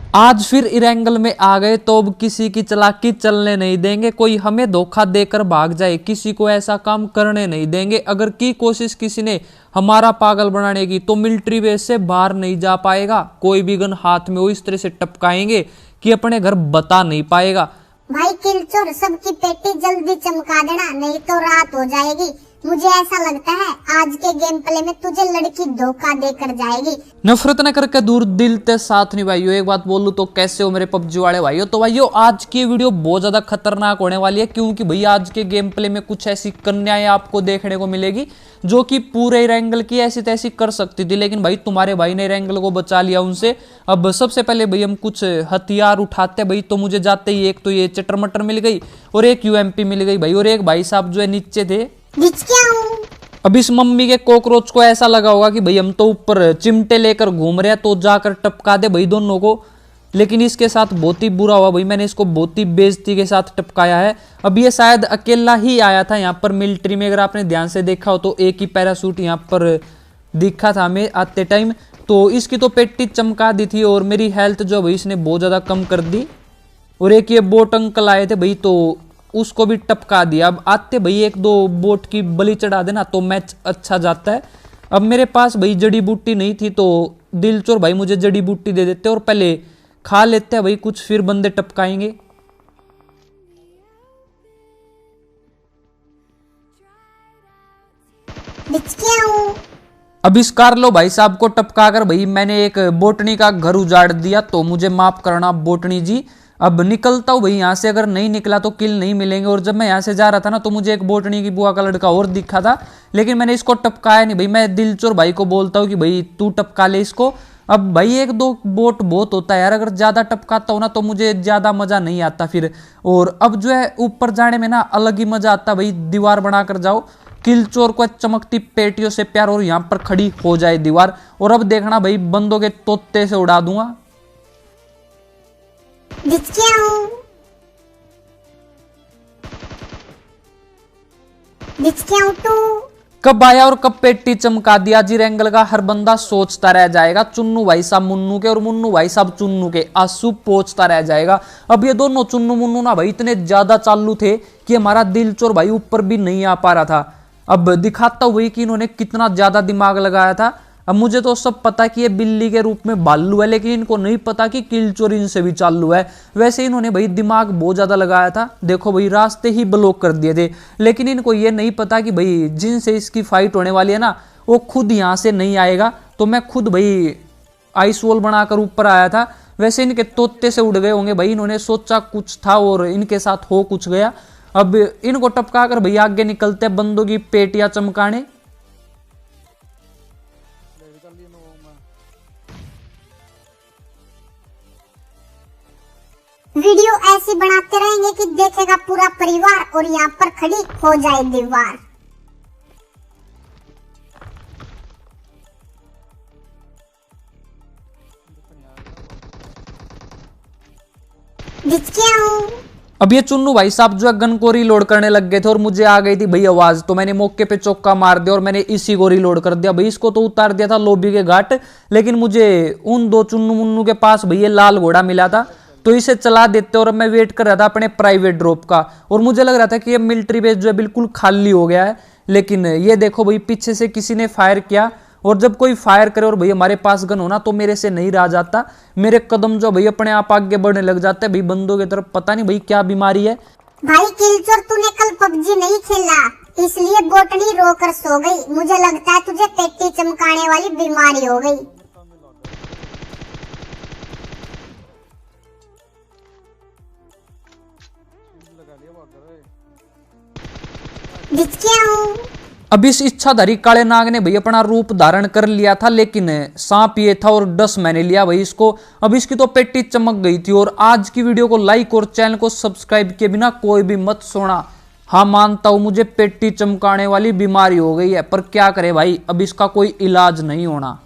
आज फिर इरेंगल में आ गए तो अब किसी की चालाकी चलने नहीं देंगे। कोई हमें धोखा देकर भाग जाए, किसी को ऐसा काम करने नहीं देंगे। अगर की कोशिश किसी ने हमारा पागल बनाने की तो मिलिट्री बेस से बाहर नहीं जा पाएगा। कोई भी गन हाथ में वो इस तरह से टपकाएंगे कि अपने घर बता नहीं पाएगा। भाई किलचोर, सबकी पेटी जल्दी चमका देना, नहीं तो रात हो जाएगी। मुझे ऐसा लगता है आज के गेम प्ले में तुझे लड़की धोखा देकर जाएगी। नफरत न करके दूर दिल ते साथ नहीं भाइयों। एक बात बोलूं तो कैसे हो मेरे पबजी वाले भाइयों। तो भाइयों आज की वीडियो बहुत ज्यादा खतरनाक होने वाली है, क्योंकि भाई आज के गेम प्ले में कुछ ऐसी कन्याएं आपको देखने को मिलेगी जो कि पूरे रैंगल की ऐसी तैसी कर सकती थी, लेकिन भाई तुम्हारे भाई ने रैंगल को बचा लिया उनसे। अब सबसे पहले भाई हम कुछ हथियार उठाते भाई। तो मुझे जाते ही एक तो ये चटर मटर मिल गई और एक यूएमपी मिल गई भाई, और एक भाई साहब जो है नीचे थे। अब इस मम्मी के कॉकरोच को ऐसा लगा होगा कि भाई हम तो ऊपर चिमटे लेकर घूम रहे हैं तो जाकर टपका दे भाई दोनों को, लेकिन इसके साथ बहुत ही बुरा हुआ भाई। मैंने इसको बहुत ही बेइज्जती के साथ टपकाया है। अब ये शायद अकेला ही आया था यहाँ पर मिलिट्री में, अगर आपने ध्यान से देखा हो तो एक ही पैरासूट यहाँ पर दिखा था हमें आते टाइम। तो इसकी तो पेटी चमका दी थी और मेरी हेल्थ जो भाई इसने बहुत ज्यादा कम कर दी। और एक ये बोट अंकल आए थे भाई तो उसको भी टपका दिया। अब आते भाई एक दो बोट की बलि चढ़ा देना तो मैच अच्छा जाता है। अब मेरे पास भाई जड़ी बूटी नहीं थी तो दिलचोर भाई मुझे जड़ी बूटी दे देते और पहले खा लेते हैं भाई कुछ, फिर बंदे टपकाएंगे। अब इस कार्लो भाई साहब को टपका कर भाई मैंने एक बोटनी का घर उजाड़ दिया, तो मुझे माफ करना बोटनी जी। अब निकलता हूँ भाई यहाँ से, अगर नहीं निकला तो किल नहीं मिलेंगे। और जब मैं यहाँ से जा रहा था ना तो मुझे एक बोटनी की बुआ का लड़का और दिखा था, लेकिन मैंने इसको टपकाया नहीं भाई। मैं दिलचोर भाई को बोलता हूँ कि भाई तू टपका ले इसको। अब भाई एक दो बोट बहुत होता है यार, अगर ज्यादा टपकाता हूँ ना तो मुझे ज्यादा मजा नहीं आता फिर। और अब जो है ऊपर जाने में ना अलग ही मजा आता भाई, दीवार बनाकर जाओ। किलचोर को चमकती पेटियों से प्यार, और यहाँ पर खड़ी हो जाए दीवार। और अब देखना भाई बंदों के तोते से उड़ा दूंगा। कब आया और कब पेटी चमका दिया जी रैंगल का हर बंदा सोचता रह जाएगा। चुन्नू भाई साहब मुन्नू के और मुन्नू भाई साहब चुन्नू के, आंसू पोंछता रह जाएगा। अब ये दोनों चुन्नू मुन्नू ना भाई इतने ज्यादा चालू थे कि हमारा दिलचोर भाई ऊपर भी नहीं आ पा रहा था। अब दिखाता हुआ कि इन्होंने कितना ज्यादा दिमाग लगाया था। अब मुझे तो सब पता कि ये बिल्ली के रूप में भालू है, लेकिन इनको नहीं पता कि किलचोर इनसे भी चालू है। वैसे इन्होंने भाई दिमाग बहुत ज्यादा लगाया था। देखो भाई रास्ते ही ब्लॉक कर दिए थे, लेकिन इनको ये नहीं पता कि भाई जिनसे इसकी फाइट होने वाली है ना वो खुद यहाँ से नहीं आएगा। तो मैं खुद भाई आइस वॉल बनाकर ऊपर आया था। वैसे इनके तोते से उड़ गए होंगे भाई, इन्होंने सोचा कुछ था और इनके साथ हो कुछ गया। अब इनको टपका कर भैया आगे निकलते हैं बंदों की पेटियां चमकाने। वीडियो ऐसी बनाते रहेंगे कि देखेगा पूरा परिवार और यहाँ पर खड़ी हो जाए दीवार। अब ये चुन्नू भाई साहब जो है गन को रीलोड करने लग गए थे और मुझे आ गई थी भाई आवाज, तो मैंने मौके पे चौका मार दिया और मैंने इसी को रीलोड कर दिया भाई। इसको तो उतार दिया था लोबी के घाट, लेकिन मुझे उन दो चुन्नू मुन्नू के पास भाई ये लाल घोड़ा मिला था तो इसे चला देते। और मैं वेट कर रहा था अपने प्राइवेट ड्रॉप का, और मुझे लग रहा था कि ये मिलिट्री बेस जो है बिल्कुल खाली हो गया है। लेकिन ये देखो भाई पीछे से किसी ने फायर किया, और जब कोई फायर करे और भाई हमारे पास गन होना तो मेरे से नहीं रह जाता। मेरे कदम जो भाई अपने आप आगे बढ़ने लग जाते हैं भाई बंदों की तरफ। पता नहीं भाई क्या बीमारी है। भाई किलचोर, तूने कल पबजी नहीं खेला इसलिए बोटनी रोकर सो गई। मुझे लगता है तुझे पेटी चमकाने वाली बीमारी हो गई। अब इस इच्छाधारी काले नाग ने भाई अपना रूप धारण कर लिया था, लेकिन सांप ये था और डस मैंने लिया भाई इसको। अब इसकी तो पेटी चमक गई थी। और आज की वीडियो को लाइक और चैनल को सब्सक्राइब किए बिना कोई भी मत सोना। हाँ मानता हूं मुझे पेटी चमकाने वाली बीमारी हो गई है, पर क्या करे भाई अब इसका कोई इलाज नहीं होना।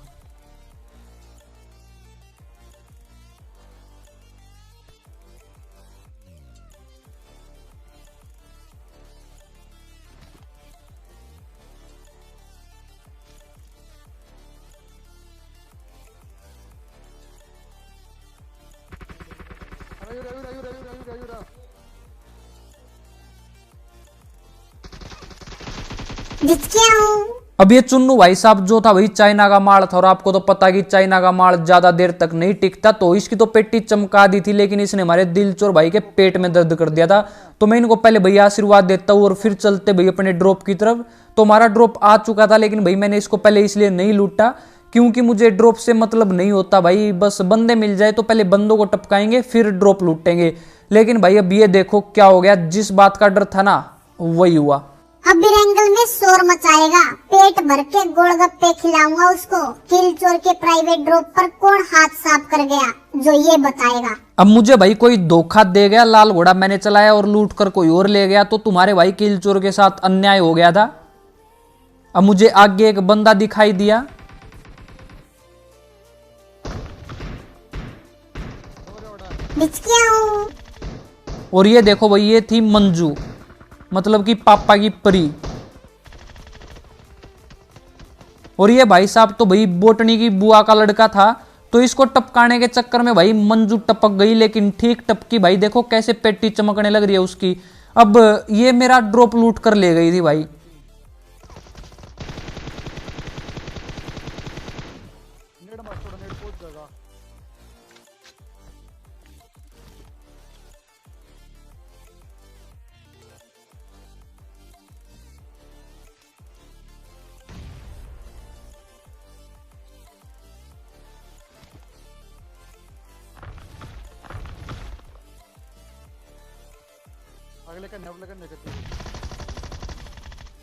जिसके हूँ। अब ये चुन्नू भाई साहब जो था वही चाइना का माल था, और आपको तो पता कि चाइना का माल ज्यादा देर तक नहीं टिकता, तो इसकी तो पेटी चमका दी थी, लेकिन इसने हमारे दिलचोर भाई के पेट में दर्द कर दिया था। तो मैं इनको पहले भैया आशीर्वाद देता हूँ और फिर चलते भैया अपने ड्रॉप की तरफ। तो हमारा ड्रॉप आ चुका था, लेकिन भाई मैंने इसको पहले इसलिए नहीं लूटा क्योंकि मुझे ड्रॉप से मतलब नहीं होता भाई, बस बंदे मिल जाए तो पहले बंदों को टपकाएंगे फिर ड्रॉप लूटेंगे। लेकिन भाई अब ये देखो क्या हो गया, जिस बात का डर था ना वही हुआ। अब बिरंगल में शोर मचाएगा, पेट भर के गोलगप्पे खिलाऊंगा उसको। किल चोर के प्राइवेट ड्रॉप पर कौन हाथ साफ कर गया, जो ये बताएगा। अब मुझे भाई कोई धोखा दे गया, लाल घोड़ा मैंने चलाया और लूट कर कोई और ले गया, तो तुम्हारे भाई किल चोर के साथ अन्याय हो गया था। अब मुझे आगे एक बंदा दिखाई दिया, और ये देखो भाई ये थी मंजू, मतलब कि पापा की परी। और ये भाई साहब तो भाई बोटनी की बुआ का लड़का था, तो इसको टपकाने के चक्कर में भाई मंजू टपक गई, लेकिन ठीक टपकी। भाई देखो कैसे पेटी चमकने लग रही है उसकी। अब ये मेरा ड्रॉप लूट कर ले गई थी भाई।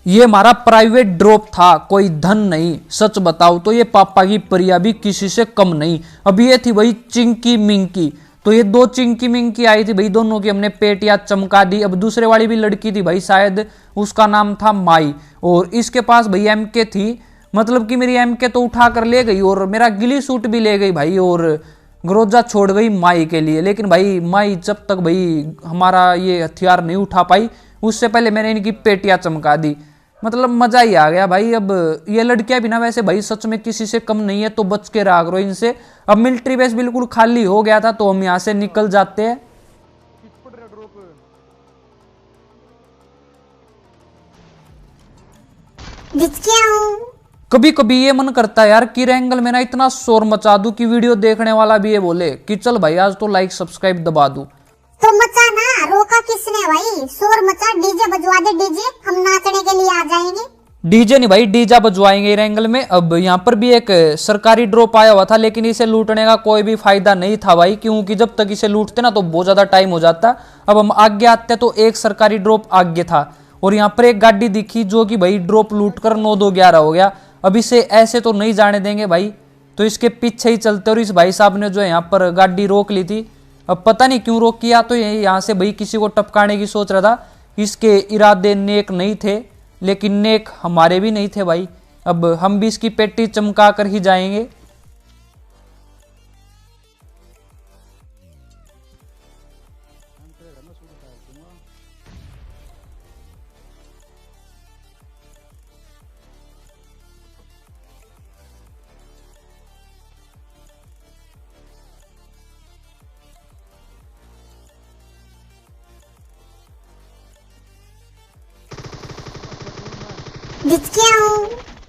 ये हमारा प्राइवेट ड्रॉप था, कोई धन नहीं। सच बताओ तो ये पापा की परिया भी किसी से कम नहीं। अब ये थी भाई चिंकी मिंकी, तो ये दो चिंकी मिंकी आई थी भाई, दोनों की हमने पेटियां चमका दी। अब दूसरे वाली भी लड़की थी भाई, शायद उसका नाम था माई, और इसके पास भाई एमके थी, मतलब कि मेरी एमके तो उठा कर ले गई और मेरा गिली सूट भी ले गई भाई, और ग्रोजा छोड़ गई माई के लिए। लेकिन भाई माई जब तक भाई हमारा ये हथियार नहीं उठा पाई, उससे पहले मैंने इनकी पेटियां चमका दी। मतलब मजा ही आ गया भाई। अब ये लड़कियां भी ना वैसे भाई सच में किसी से कम नहीं है, तो बच के रहा करो इनसे। अब मिलिट्री बेस बिल्कुल खाली हो गया था, तो हम यहाँ से निकल जाते हैं। कभी कभी ये मन करता है यार कि रैंगल में ना इतना शोर मचा दूं कि वीडियो देखने वाला भी ये बोले कि चल भाई आज तो लाइक सब्सक्राइब दबा दूं। तो मचा ना, रोका किसने भाई? शोर मचा, डीजे बजवा दे, डीजे हम नाचने के लिए आ जाएंगे। डीजे नहीं भाई, डीजा बजवाएंगे रैंगल में। अब यहाँ पर भी एक सरकारी ड्रॉप आया हुआ था, लेकिन इसे लूटने का कोई भी फायदा नहीं था भाई, क्योंकि जब तक इसे लूटते ना तो बहुत ज्यादा टाइम हो जाता। अब हम आगे आते तो एक सरकारी ड्रॉप आगे था, और यहाँ पर एक गाड़ी दिखी जो कि भाई ड्रॉप लूट कर 9-2-11 हो गया। अब इसे ऐसे तो नहीं जाने देंगे भाई, तो इसके पीछे ही चलते। और इस भाई साहब ने जो है यहाँ पर गाड़ी रोक ली थी, अब पता नहीं क्यों रोक किया, तो यहाँ से भाई किसी को टपकाने की सोच रहा था। इसके इरादे नेक नहीं थे, लेकिन नेक हमारे भी नहीं थे भाई। अब हम भी इसकी पेटी चमका कर ही जाएंगे।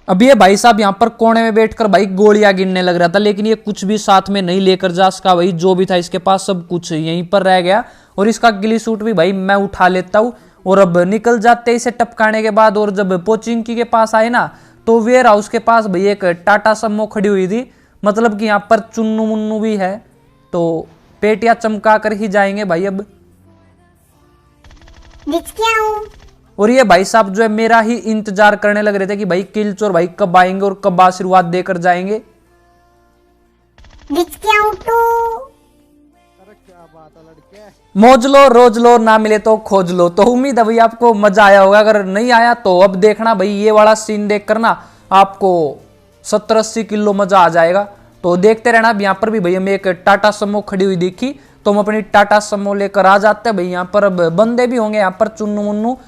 अब ये भाई साहब यहाँ पर कोने में बैठकर भाई गोलियां गिनने लग रहा था, लेकिन ये कुछ भी साथ में नहीं लेकर जा सका भाई। जो भी था इसके पास सब कुछ यहीं पर रह गया, और इसका गिली सूट भी भाई मैं उठा लेता हूँ। और अब निकल जाते इसे टपकाने के बाद। और जब पोचिंकी के पास आए ना, तो वेयर हाउस के पास भाई एक टाटा सम्मो खड़ी हुई थी, मतलब कि यहाँ पर चुन्नू मुन्नू भी है, तो पेटियां चमका कर ही जाएंगे भाई। अब और ये भाई साहब जो है मेरा ही इंतजार करने लग रहे थे कि भाई किल चोर भाई कब आएंगे और कब आशीर्वाद देकर जाएंगे। मौज लो रोज लो, ना मिले तो खोज लो। तो उम्मीद है भाई आपको मजा आया होगा, अगर नहीं आया तो अब देखना भाई ये वाला सीन देख कर ना आपको 70-80 किलो मजा आ जाएगा। तो देखते रहना। यहाँ पर भी भाई हमें एक टाटा सम्मो खड़ी हुई दिखी, तो हम अपनी टाटा सम्मो लेकर आ जाते हैं भाई। यहाँ पर अब बंदे भी होंगे यहाँ पर चुन्नू मुन्नू,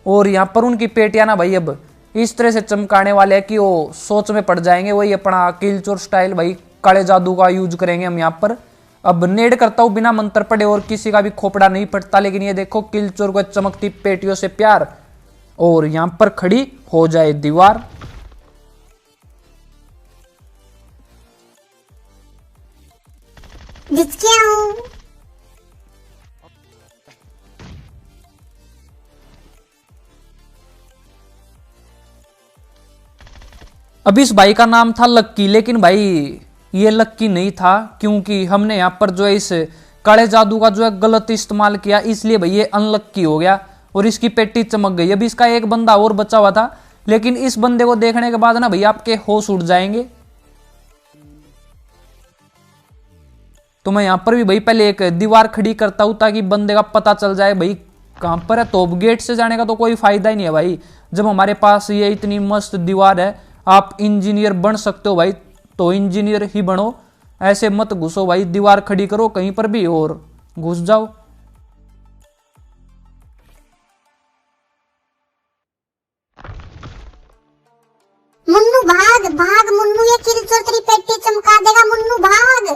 और यहाँ पर उनकी पेटियां ना भाई अब इस तरह से चमकाने वाले हैं कि वो सोच में पड़ जाएंगे। वही अपना किल चोर स्टाइल भाई, काले जादू का यूज करेंगे हम यहाँ पर। अब नेड करता हूं बिना मंत्र पड़े और किसी का भी खोपड़ा नहीं फटता। लेकिन ये देखो किलचोर को चमकती पेटियों से प्यार, और यहां पर खड़ी हो जाए दीवार। जिसके हूँ अब इस भाई का नाम था लक्की, लेकिन भाई ये लक्की नहीं था, क्योंकि हमने यहाँ पर जो है इस काले जादू का जो है गलत इस्तेमाल किया, इसलिए भाई ये अनलक्की हो गया और इसकी पेटी चमक गई। अभी इसका एक बंदा और बचा हुआ था, लेकिन इस बंदे को देखने के बाद ना भाई आपके होश उड़ जाएंगे। तो मैं यहाँ पर भी भाई पहले एक दीवार खड़ी करता हूँ ताकि बंदे का पता चल जाए भाई कहां पर है। तो गेट से जाने का तो कोई फायदा ही नहीं है भाई, जब हमारे पास ये इतनी मस्त दीवार है। आप इंजीनियर बन सकते हो भाई तो इंजीनियर ही बनो, ऐसे मत घुसो भाई, दीवार खड़ी करो कहीं पर भी और घुस जाओ। मुन्नू भाग भाग मुन्नू, ये किलचोर तेरी पेटी चमका देगा। मुन्नू भाग।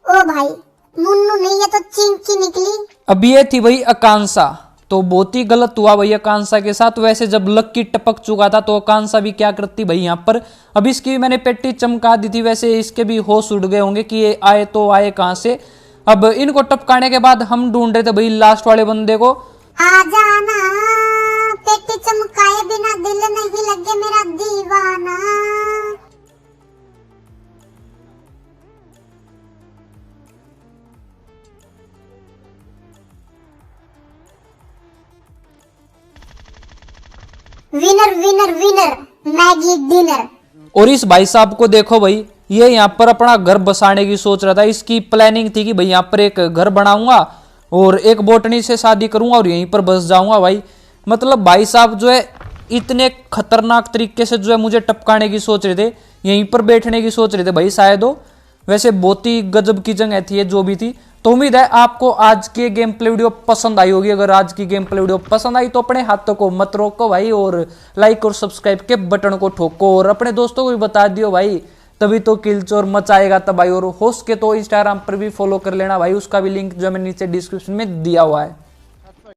ओ भाई मुन्नू नहीं, ये तो चिंकी निकली। अब ये थी भाई आकांक्षा, तो बहुत ही गलत हुआ भाई आकांक्षा के साथ। वैसे जब लक्की टपक चुका था तो आकांक्षा भी क्या करती भाई यहाँ पर। अब इसकी भी मैंने पेटी चमका दी थी, वैसे इसके भी होश उड़ गए होंगे कि ये आए तो आए कहां से। अब इनको टपकाने के बाद हम ढूंढ रहे थे भाई लास्ट वाले बंदे को। आ जाना पेटी चमकाए बिना दिल नहीं लगे मेरा दीवाना। Winner winner winner Maggi dinner. और इस भाई साहब को देखो भाई, ये यहाँ पर अपना घर बसाने की सोच रहा था। इसकी प्लानिंग थी कि भाई यहाँ पर एक घर बनाऊंगा और एक बोटनी से शादी करूंगा और यहीं पर बस जाऊंगा भाई। मतलब भाई साहब जो है इतने खतरनाक तरीके से जो है मुझे टपकाने की सोच रहे थे, यहीं पर बैठने की सोच रहे थे भाई शायद हो। वैसे बहुत ही गजब की जगह थी ये जो भी थी। तो उम्मीद है आपको आज की गेम प्ले वीडियो पसंद आई होगी। अगर आज की गेम प्ले वीडियो पसंद आई तो अपने हाथों को मत रोको भाई, और लाइक और सब्सक्राइब के बटन को ठोको और अपने दोस्तों को भी बता दियो भाई, तभी तो किलचोर मचाएगा तब भाई। और हो सके तो इंस्टाग्राम पर भी फॉलो कर लेना भाई, उसका भी लिंक जो मैं नीचे डिस्क्रिप्शन में दिया हुआ है।